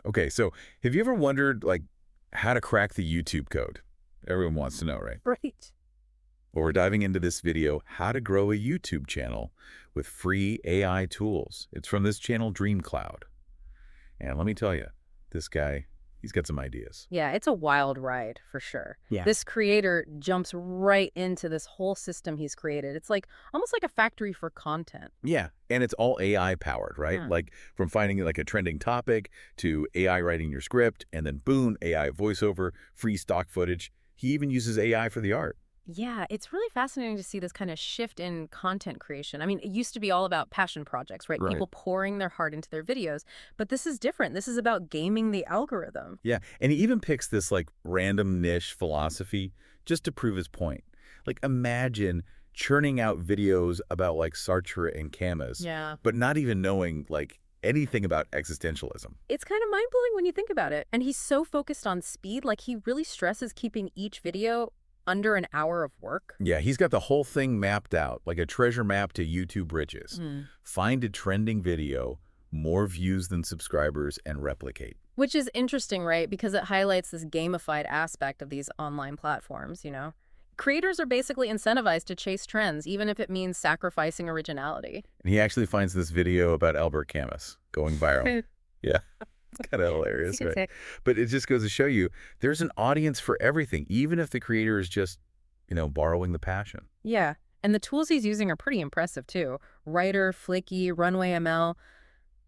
Okay, so have you ever wondered, like, how to crack the YouTube code? Everyone wants to know, right? Right. Well, we're diving into this video, how to grow a YouTube channel with free AI tools. It's from this channel, DreamCloud. And let me tell you, this guy, he's got some ideas. Yeah, it's a wild ride for sure. Yeah. This creator jumps right into this whole system he's created. It's like almost like a factory for content. Yeah, and it's all AI powered, right? Hmm. Like from finding like a trending topic to AI writing your script, and then boom, AI voiceover, free stock footage. He even uses AI for the art. Yeah, it's really fascinating to see this kind of shift in content creation. I mean, it used to be all about passion projects, right? Right. People pouring their heart into their videos. But this is different. This is about gaming the algorithm. Yeah, and he even picks this like random niche philosophy just to prove his point. Like imagine churning out videos about like Sartre and Camus, Yeah. but not even knowing like anything about existentialism. It's kind of mind-blowing when you think about it. And he's so focused on speed, like he really stresses keeping each video under an hour of work. Yeah, he's got the whole thing mapped out, like a treasure map to YouTube riches. Find a trending video, more views than subscribers, and replicate. Which is interesting, right? Because it highlights this gamified aspect of these online platforms, you know? Creators are basically incentivized to chase trends, even if it means sacrificing originality. And he actually finds this video about Albert Camus going viral. Yeah. It's kind of hilarious, right? But it just goes to show you there's an audience for everything, even if the creator is just, borrowing the passion. Yeah, and the tools he's using are pretty impressive, too. Writer, Flicky, Runway ML.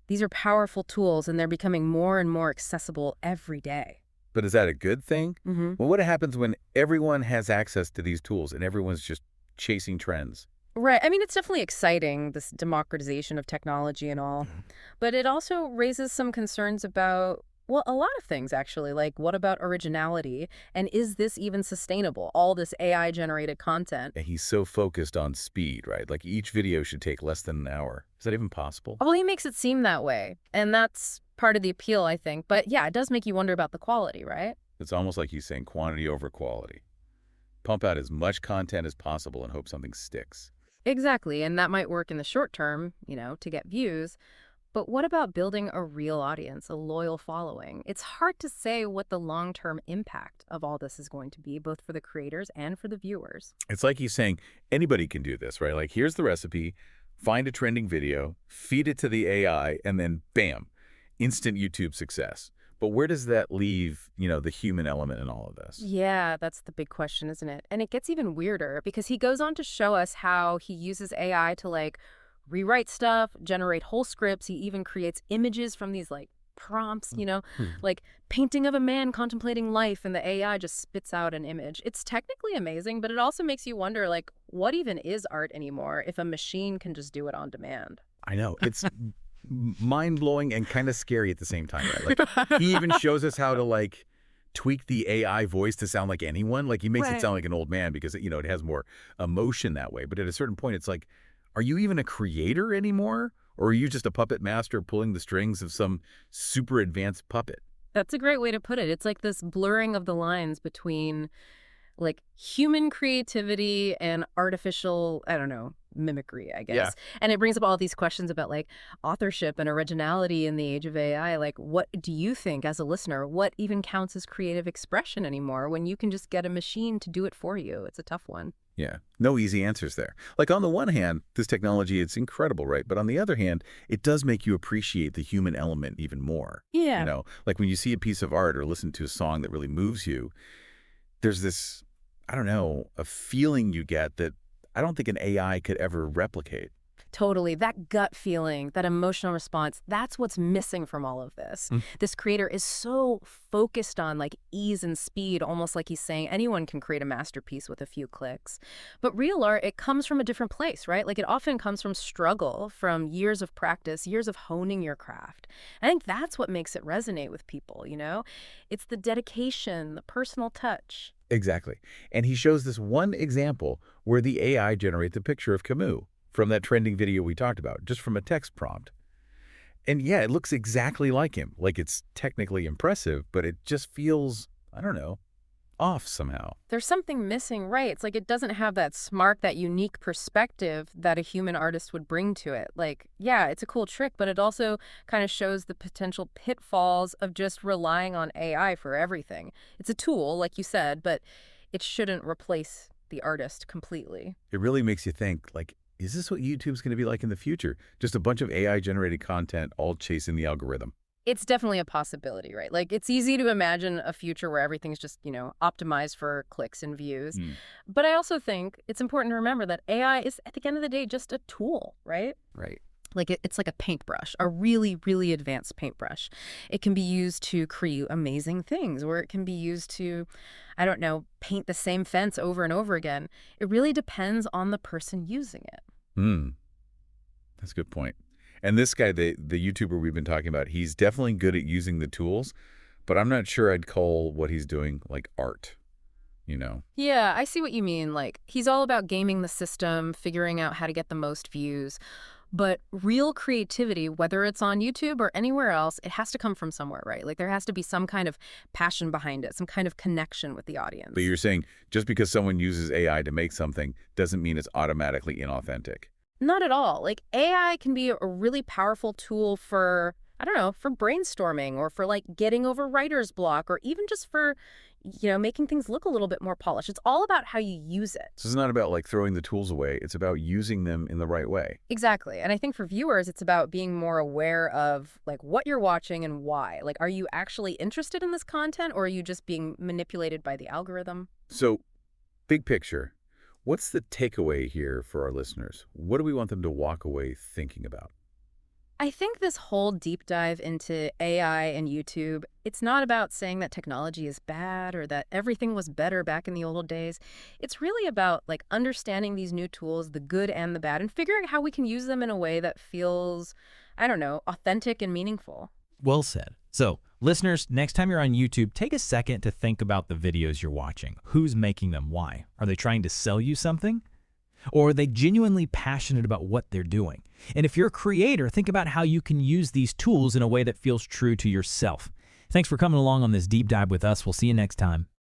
These are powerful tools, and they're becoming more and more accessible every day. But is that a good thing? Mm-hmm. Well, what happens when everyone has access to these tools and everyone's just chasing trends? Right. I mean, it's definitely exciting, this democratization of technology and all. But it also raises some concerns about, well, a lot of things, actually. Like, what about originality? And is this even sustainable, all this AI-generated content? And he's so focused on speed, right? Like each video should take less than an hour. Is that even possible? Well, he makes it seem that way. And that's part of the appeal, I think. But yeah, it does make you wonder about the quality, right? It's almost like he's saying quantity over quality. Pump out as much content as possible and hope something sticks. Exactly. And that might work in the short term, to get views. But what about building a real audience, a loyal following? It's hard to say what the long-term impact of all this is going to be, both for the creators and for the viewers. It's like he's saying anybody can do this, right? Like here's the recipe, find a trending video, feed it to the AI, and then bam, instant YouTube success. But where does that leave, the human element in all of this? Yeah, that's the big question, isn't it? And it gets even weirder because he goes on to show us how he uses AI to rewrite stuff, generate whole scripts. He even creates images from these prompts, like painting of a man contemplating life, and the AI just spits out an image. It's technically amazing, but it also makes you wonder, what even is art anymore if a machine can just do it on demand? I know. It's mind-blowing and kind of scary at the same time, right? Like he even shows us how to tweak the AI voice to sound like anyone. Like he makes it sound like an old man because it has more emotion that way. But at a certain point, it's like, are you even a creator anymore? Or are you just a puppet master pulling the strings of some super advanced puppet? That's a great way to put it. It's like this blurring of the lines between human creativity and artificial, I don't know, mimicry, I guess. Yeah. And it brings up all these questions about authorship and originality in the age of AI. What do you think as a listener, what even counts as creative expression anymore when you can just get a machine to do it for you? It's a tough one. Yeah, no easy answers there. Like on the one hand, this technology, it's incredible, right? But on the other hand, it does make you appreciate the human element even more. Yeah. Like when you see a piece of art or listen to a song that really moves you, there's this, I don't know, a feeling you get that I don't think an AI could ever replicate. Totally. That gut feeling, that emotional response, that's what's missing from all of this. This creator is so focused on ease and speed, almost like he's saying anyone can create a masterpiece with a few clicks. But real art, it comes from a different place, right? It often comes from struggle, from years of practice, years of honing your craft. I think that's what makes it resonate with people, It's the dedication, the personal touch. Exactly. And he shows this one example where the AI generates a picture of Camus from that trending video we talked about, just from a text prompt. And yeah, it looks exactly like him. Like it's technically impressive, but it just feels, I don't know, off somehow. There's something missing, right? It's like it doesn't have that smart, that unique perspective that a human artist would bring to it. Like, yeah, it's a cool trick, but it also kind of shows the potential pitfalls of just relying on AI for everything. It's a tool, like you said, but it shouldn't replace the artist completely. It really makes you think, like, is this what YouTube's going to be like in the future? Just a bunch of AI-generated content all chasing the algorithm. It's definitely a possibility, right? Like, it's easy to imagine a future where everything's just, optimized for clicks and views. But I also think it's important to remember that AI is, at the end of the day, just a tool, right? Right. Like, it's like a paintbrush, a really, really advanced paintbrush. It can be used to create amazing things, or it can be used to, I don't know, paint the same fence over and over again. It really depends on the person using it. That's a good point. And this guy, the YouTuber we've been talking about, he's definitely good at using the tools, but I'm not sure I'd call what he's doing like art, Yeah, I see what you mean. Like, he's all about gaming the system, figuring out how to get the most views. But real creativity, whether it's on YouTube or anywhere else, it has to come from somewhere, right? Like, there has to be some kind of passion behind it, some kind of connection with the audience. But you're saying just because someone uses AI to make something doesn't mean it's automatically inauthentic. Not at all. Like, AI can be a really powerful tool for, I don't know, for brainstorming or for like getting over writer's block or even just for, making things look a little bit more polished. It's all about how you use it. So it's not about like throwing the tools away. It's about using them in the right way. Exactly. And I think for viewers, it's about being more aware of like what you're watching and why. Like, are you actually interested in this content or are you just being manipulated by the algorithm? So big picture. What's the takeaway here for our listeners? What do we want them to walk away thinking about? I think this whole deep dive into AI and YouTube, it's not about saying that technology is bad or that everything was better back in the old days. It's really about like understanding these new tools, the good and the bad, and figuring out how we can use them in a way that feels, I don't know, authentic and meaningful. Well said. So, listeners, next time you're on YouTube, take a second to think about the videos you're watching. Who's making them? Why? Are they trying to sell you something? Or are they genuinely passionate about what they're doing? And if you're a creator, think about how you can use these tools in a way that feels true to yourself. Thanks for coming along on this deep dive with us. We'll see you next time.